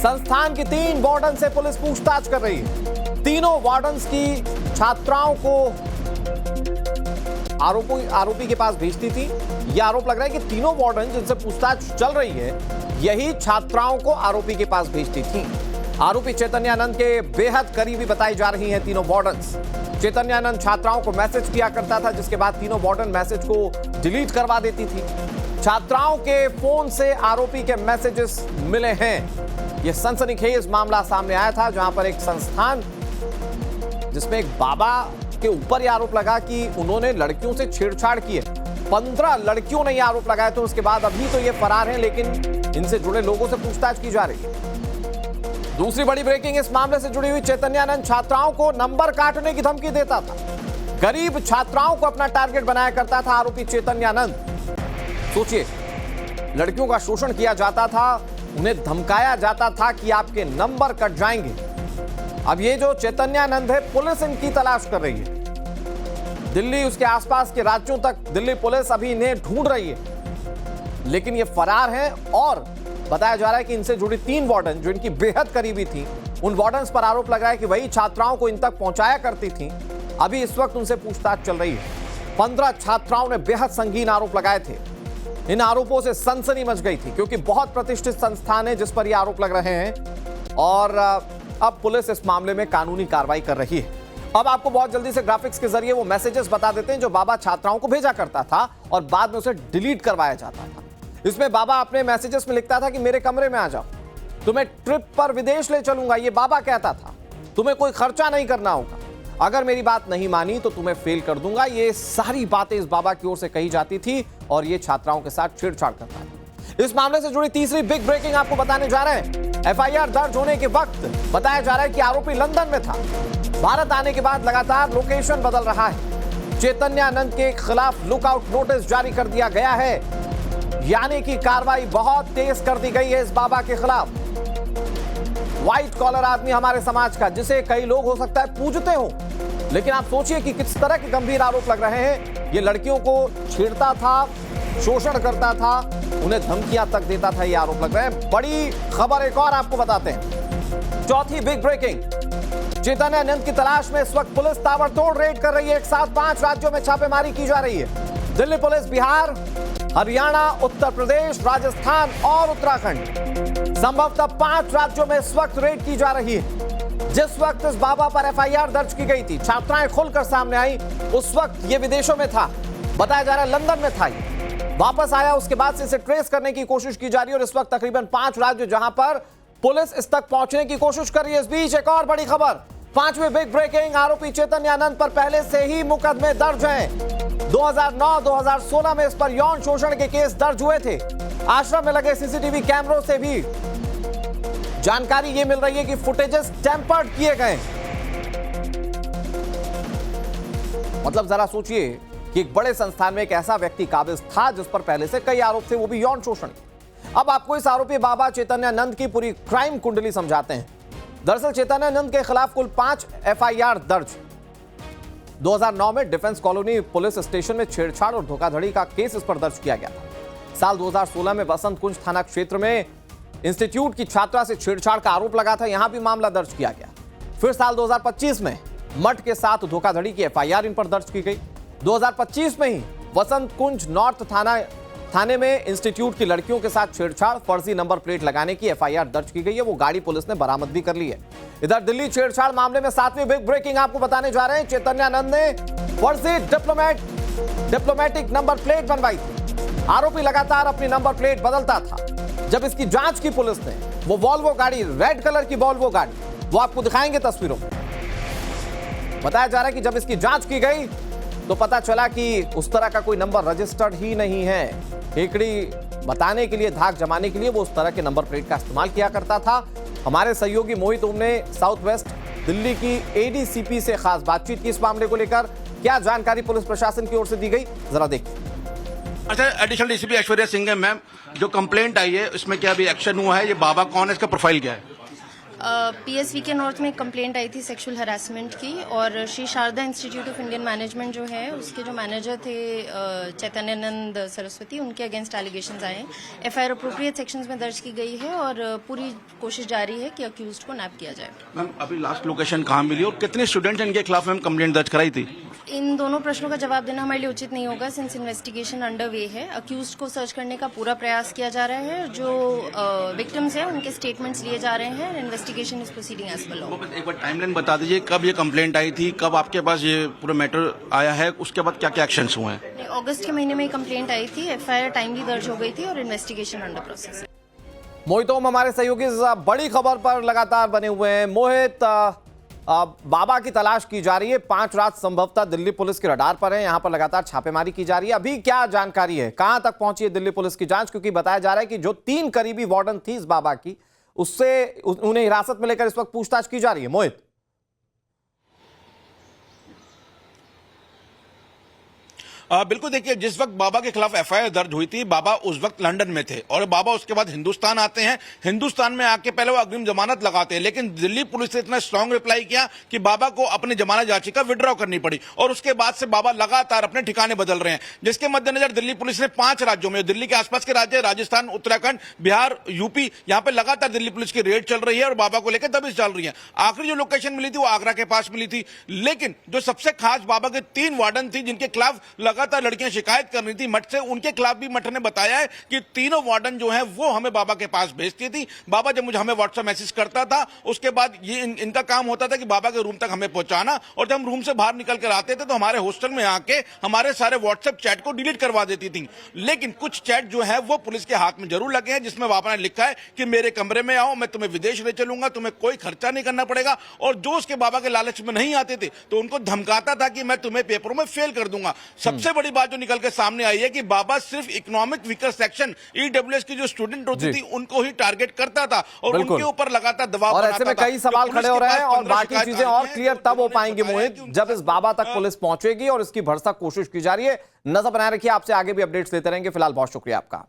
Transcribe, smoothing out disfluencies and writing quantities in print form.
संस्थान की 3 वार्डन से पुलिस पूछताछ कर रही है। तीनों वार्डन्स की छात्राओं को आरोपी के पास भेजती थी। यह आरोप लग रहा है कि तीनों वार्डन जिनसे पूछताछ चल रही है यही छात्राओं को आरोपी के पास भेजती थी। आरोपी चैतन्यानंद के बेहद करीबी बताई जा रही हैं तीनों वार्डन्स। चैतन्यानंद छात्राओं को मैसेज किया करता था, जिसके बाद तीनों वार्डन मैसेज को डिलीट करवा देती थी। छात्राओं के फोन से आरोपी के मैसेजेस मिले हैं। यह सनसनीखेज मामला सामने आया था, जहां पर एक संस्थान जिसमें एक बाबा के ऊपर यह आरोप लगा कि उन्होंने लड़कियों से छेड़छाड़ की है। 15 लड़कियों ने यह आरोप लगाया, तो उसके बाद अभी तो ये फरार हैं, लेकिन इनसे जुड़े लोगों से पूछताछ की जा रही है। दूसरी बड़ी ब्रेकिंग इस मामले से जुड़ी हुई। चैतन्यानंद छात्राओं को नंबर काटने की धमकी देता था। गरीब छात्राओं को अपना टारगेट बनाया करता था आरोपी चैतन्यानंद। सोचिए, लड़कियों का शोषण किया जाता था, उन्हें धमकाया जाता था कि आपके नंबर कट जाएंगे। अब ये जो चैतन्यानंद है, पुलिस इनकी तलाश कर रही है। दिल्ली, उसके आसपास के राज्यों तक दिल्ली पुलिस अभी इन्हें ढूंढ रही है, लेकिन ये फरार हैं। और बताया जा रहा है कि इनसे जुड़ी 3 वार्डन जो इनकी बेहद करीबी थी, उन वार्डन्स पर आरोप लग रहा है कि वही छात्राओं को इन तक पहुंचाया करती थी। अभी इस वक्त उनसे पूछताछ चल रही है। 15 छात्राओं ने बेहद संगीन आरोप लगाए थे। इन आरोपों से सनसनी मच गई थी, क्योंकि बहुत प्रतिष्ठित संस्थान है जिस पर यह आरोप लग रहे हैं। और अब पुलिस इस मामले में कानूनी कार्रवाई कर रही है। अब आपको बहुत जल्दी से ग्राफिक्स के जरिए वो मैसेजेस बता देते हैं जो बाबा छात्राओं को भेजा करता था और बाद में उसे डिलीट करवाया जाता था। इसमें बाबा अपने मैसेजेस में लिखता था कि मेरे कमरे में आ जाओ, तुम्हें ट्रिप पर विदेश ले चलूंगा, ये बाबा कहता था। तुम्हें कोई खर्चा नहीं करना होगा, अगर मेरी बात नहीं मानी तो तुम्हें फेल कर दूंगा। ये सारी बातें इस बाबा की ओर से कही जाती थी और ये छात्राओं के साथ छेड़छाड़ करता है। इस मामले से जुड़ी तीसरी बिग ब्रेकिंग आपको बताने जा रहे हैं। एफआईआर दर्ज होने के वक्त बताया जा रहा है कि आरोपी लंदन में था। भारत आने के बाद लगातार लोकेशन बदल रहा है। चैतन्यानंद के खिलाफ लुकआउट नोटिस जारी कर दिया गया है, यानी कि कार्रवाई बहुत तेज कर दी गई है इस बाबा के खिलाफ। व्हाइट कॉलर आदमी हमारे समाज का, जिसे कई लोग हो सकता है पूजते हो, लेकिन आप सोचिए कि किस तरह के गंभीर आरोप लग रहे हैं। ये लड़कियों को छेड़ता था, शोषण करता था, उन्हें धमकियां तक देता था, ये आरोप लग रहे हैं। बड़ी खबर एक और आपको बताते हैं। चौथी बिग ब्रेकिंग, चैतन्यानंद की तलाश में इस वक्त पुलिस ताबड़तोड़ रेड कर रही है। एक साथ 5 राज्यों में छापेमारी की जा रही है। दिल्ली पुलिस बिहार, हरियाणा, उत्तर प्रदेश, राजस्थान और उत्तराखंड, संभवतः 5 राज्यों में इस वक्त रेड की जा रही है। जिस वक्त इस बाबा पर एफआईआर दर्ज की गई थी, छात्राएं खुलकर सामने आई, उस वक्त ये विदेशों में था। बताया जा रहा है लंदन में था, वापस आया, उसके बाद से इसे ट्रेस करने की कोशिश की जा रही है। और इस वक्त तकरीबन 5 राज्य जहां पर पुलिस इस तक पहुंचने की कोशिश कर रही है। इस बीच एक और बड़ी खबर, 5वीं बिग ब्रेकिंग, आरोपी चैतन्यानंद पर पहले से ही मुकदमे दर्ज हैं। 2009-2016 में इस पर यौन शोषण के केस दर्ज हुए थे। आश्रम में लगे सीसीटीवी कैमरों से भी जानकारी ये मिल रही है कि फुटेजेस टेम्पर्ड किए गए। मतलब जरा सोचिए कि एक बड़े संस्थान में एक ऐसा व्यक्ति काबिज था जिस पर पहले से कई आरोप थे, वो भी यौन शोषण। अब आपको इस आरोपी बाबा चैतन्यानंद की पूरी क्राइम कुंडली समझाते हैं। दरअसल चैतन्यानंद के खिलाफ कुल 5 एफआईआर दर्ज। 2009 में डिफेंस कॉलोनी पुलिस स्टेशन में छेड़छाड़ और धोखाधड़ी का केस इस पर दर्ज किया गया था। साल 2016 में बसंत कुंज थाना क्षेत्र में इंस्टीट्यूट की छात्रा से छेड़छाड़ का आरोप लगा था, यहां भी मामला दर्ज किया गया। फिर साल 2025 में मठ के साथ धोखाधड़ी की एफआईआर इन पर दर्ज की गई। 2025 में ही बसंत कुंज नॉर्थ थाने में इंस्टीट्यूट की लड़कियों के साथ छेड़छाड़, फर्जी नंबर प्लेट लगाने की एफआईआर दर्ज की गई है। वो गाड़ी पुलिस ने बरामद भी कर ली है। इधर दिल्ली छेड़छाड़ मामले में 7वीं बिग ब्रेकिंग आपको बताने जा रहे हैं। चैतन्यानंद ने फर्जी डिप्लोमेटिक नंबर प्लेट बनवाई थी। आरोपी लगातार अपनी नंबर प्लेट बदलता था। जब इसकी जांच की पुलिस ने, वो वॉल्वो गाड़ी, रेड कलर की वॉल्वो गाड़ी, वो आपको दिखाएंगे तस्वीरों में। बताया जा रहा है कि जब इसकी जांच की गई तो पता चला कि उस तरह का कोई नंबर रजिस्टर्ड ही नहीं है। केकड़ी बताने के लिए, धाक जमाने के लिए वो उस तरह के नंबर प्लेट का इस्तेमाल किया करता था। हमारे सहयोगी मोहित ओम ने साउथ वेस्ट दिल्ली की एडीसीपी से खास बातचीत की इस मामले को लेकर। क्या जानकारी पुलिस प्रशासन की ओर से दी गई, जरा देखिए। अच्छा, एडिशनल डीसीपी ऐश्वर्या सिंह है। मैम, जो कंप्लेंट आई है उसमें क्या अभी एक्शन हुआ है? ये बाबा कौन है, इसका प्रोफाइल क्या है? पीएसवी के नॉर्थ में एक कंप्लेंट आई थी सेक्सुअल हरासमेंट की, और Shri Sharda institute of Indian management जो है उसके जो मैनेजर थे चैतन्यानंद सरस्वती, उनके अगेंस्ट एलिगेशंस आए हैं। एफआईआर अप्रोप्रिएट सेक्शंस में दर्ज की गई है और पूरी कोशिश जारी है कि अक्यूज्ड को नैप किया जाए। मैम अभी लास्ट लोकेशन कहाँ मिली और कितने स्टूडेंट्स इनके खिलाफ मैम कंप्लेंट दर्ज कराई थी? इन दोनों प्रश्नों का जवाब देना हमारे लिए उचित नहीं होगा, सिंस इन्वेस्टिगेशन अंडर वे है। अक्यूज्ड को सर्च करने का पूरा प्रयास किया जा रहा है। जो विक्टिम्स हैं उनके स्टेटमेंट्स लिए जा रहे हैं। Investigation is proceeding as per law. एक बार टाइमलाइन बता दीजिए, कब ये कंप्लेंट आई थी, कब आपके पास ये पूरा मैटर आया है, उसके बाद क्या क्या एक्शंस हुए हैं? अगस्त के महीने में कंप्लेंट आई थी, एफआईआर टाइमली दर्ज हो गई थी और इन्वेस्टिगेशन अंडर प्रोसेस है। मोहित ओम हमारे सहयोगी इस बड़ी खबर पर लगातार बने हुए हैं। मोहित, बाबा की तलाश की जा रही है। 5 रात संभवतः दिल्ली पुलिस के रडार पर है। यहां पर लगातार छापेमारी की जा रही है। अभी क्या जानकारी है, कहां तक पहुंची है दिल्ली पुलिस की जांच? क्योंकि बताया जा रहा है कि जो 3 करीबी वार्डन थी इस बाबा की, उससे उन्हें हिरासत में लेकर इस वक्त पूछताछ की जा रही है। मोहित, बिल्कुल, देखिए जिस वक्त बाबा के खिलाफ एफआईआर दर्ज हुई थी, बाबा उस वक्त लंदन में थे और बाबा उसके बाद हिंदुस्तान आते हैं। हिंदुस्तान में आके पहले वो अग्रिम जमानत लगाते हैं, लेकिन दिल्ली पुलिस ने इतना स्ट्रांग रिप्लाई किया कि बाबा को अपनी जमानत याचिका विड्रॉ करनी पड़ी और उसके बाद से बाबा लगातार अपने ठिकाने बदल रहे हैं। जिसके मद्देनजर दिल्ली पुलिस ने 5 राज्यों में, दिल्ली के आसपास के राज्य राजस्थान, उत्तराखंड, बिहार, यूपी, यहां पर लगातार दिल्ली पुलिस की रेड चल रही है और बाबा को लेकर दबिश चल रही है। आखिरी जो लोकेशन मिली थी वो आगरा के पास मिली थी, लेकिन जो सबसे खास बाबा के 3 वार्डन थी जिनके खिलाफ लगातार लड़कियां शिकायत करनी थी मठ से, उनके खिलाफ भी मठ ने बताया है कि तीनों वार्डन जो है वो हमें बाबा के पास भेजती थी। बाबा जब मुझे हमें व्हाट्सएप मैसेज करता था, उसके बाद ये इनका काम होता था कि बाबा के रूम तक हमें पहुंचाना, और जब हम रूम से बाहर निकल कर आते थे तो हमारे हॉस्टल में आके हमारे सारे व्हाट्सएप चैट को डिलीट करवा देती थी। लेकिन कुछ चैट जो है वो पुलिस के हाथ में जरूर लगे हैं, जिसमें बाबा ने लिखा है कि मेरे कमरे में आओ, मैं तुम्हें विदेश ले चलूंगा, तुम्हें कोई खर्चा नहीं करना पड़ेगा। और जो उसके बाबा के लालच में नहीं आते थे तो उनको धमकाता था कि मैं तुम्हें पेपरों में फेल कर दूंगा। सबसे बड़ी बात जो निकल के सामने आई है कि बाबा सिर्फ इकोनॉमिक वीकर सेक्शन ईडब्ल्यूएस की जो स्टूडेंट होती थी उनको ही टारगेट करता था और उनके ऊपर लगातार दबाव और ऐसे में कई सवाल खड़े हो रहे हैं और बाकी चीजें और क्लियर तब हो पाएंगी मोहित, जब इस बाबा तक पुलिस पहुंचेगी और इसकी भरसक कोशिश की जा रही है। नजर बनाए रखिए, आपसे आगे भी अपडेट्स लेते रहेंगे। फिलहाल बहुत शुक्रिया आपका।